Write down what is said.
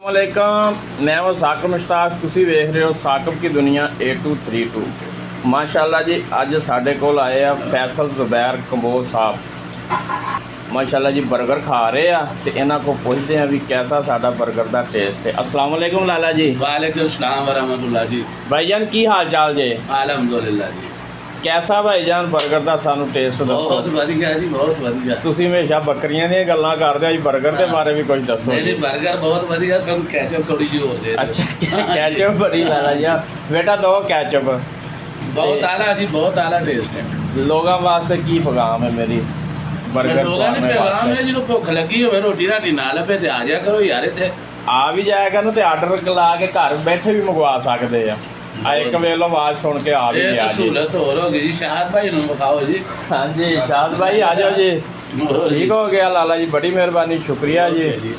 वालेकुम, मैं वो साकिब मुश्ताक। तुसी वेख रहे हो साकिब की दुनिया A232। माशाल्लाह जी, अज साडे कोल आए आ फैसल जुबैर कंबोज साहब। माशाल्लाह जी बर्गर खा रहे आ ते इन्हां को पुछदे आ भी कैसा साडा बर्गर दा टेस्ट है। अस्सलाम वालेकुम लाला जी। वालेकुम सलाम वरहमतुल्लाह जी। भाईजान की हाल चाल जे? अल्हम्दुलिल्लाह जी। कैसा भाईजान बर्गर ਦਾ ਸਾਨੂੰ ਟੇਸਟ ਦੱਸੋ। ਬਹੁਤ ਵਧੀਆ ਜੀ, ਬਹੁਤ ਵਧੀਆ। ਤੁਸੀਂ ਹਮੇਸ਼ਾ ਬੱਕਰੀਆਂ ਦੀਆਂ ਗੱਲਾਂ ਕਰਦੇ ਆ ਜੀ, 버ਗਰ ਦੇ ਬਾਰੇ ਵੀ ਕੁਝ ਦੱਸੋ। ਨਹੀਂ ਨਹੀਂ, 버ਗਰ ਬਹੁਤ ਵਧੀਆ। ਸਾਨੂੰ ਕੈਚਅਪ ਥੋੜੀ ਜਿਹੀ ਹੋਰ ਦੇ ਦਿਓ। ਅੱਛਾ, ਕੈਚਅਪ ਬੜੀ ਲਾਲਾ ਜੀ। ਬੇਟਾ ਦੋ ਕੈਚਅਪ। ਬਹੁਤ ਆਲਾ ਜੀ, ਬਹੁਤ ਆਲਾ ਟੇਸਟ ਹੈ। ਲੋਕਾਂ ਵਾਸਤੇ ਕੀ ਪੈਗਾਮ ਹੈ ਮੇਰੀ 버ਗਰ ਲੋਕਾਂ ਨੇ ਪੈਗਾਮ ਹੈ, ਜਿਹਨੂੰ ਭੁੱਖ ਲੱਗੀ ਹੋਵੇ ਰੋਟੀ ਰਾਟੀ ਨਾ ਲੱਭੇ ਤੇ ਆ ਜਾ ਕਰੋ ਯਾਰ ਇੱਥੇ। ਆ ਵੀ ਜਾਇਆ ਕਰਨ ਤੇ ਆਰਡਰ ਲਾ ਕੇ ਘਰ ਬੈਠੇ ਵੀ ਮੰਗਵਾ ਸਕਦੇ ਆ। ਆ ਇੱਕ ਵੇਲੇ ਆਵਾਜ਼ ਸੁਣ ਕੇ ਆ ਵੀ ਇਹ ਗਿਆ ਜੀ। ਸਹੂਲਤ ਹੋਰ ਹੋ ਗਈ ਜੀ। ਸ਼ਾਹਦ ਭਾਈ ਨੂੰ ਵਿਖਾਓ ਜੀ। ਹਾਂਜੀ ਸ਼ਾਹਦ ਭਾਈ ਆ ਜਾਓ ਜੀ। ਠੀਕ ਹੋ ਗਿਆ ਲਾਲਾ ਜੀ, ਬੜੀ ਮਿਹਰਬਾਨੀ, ਸ਼ੁਕਰੀਆ ਜੀ।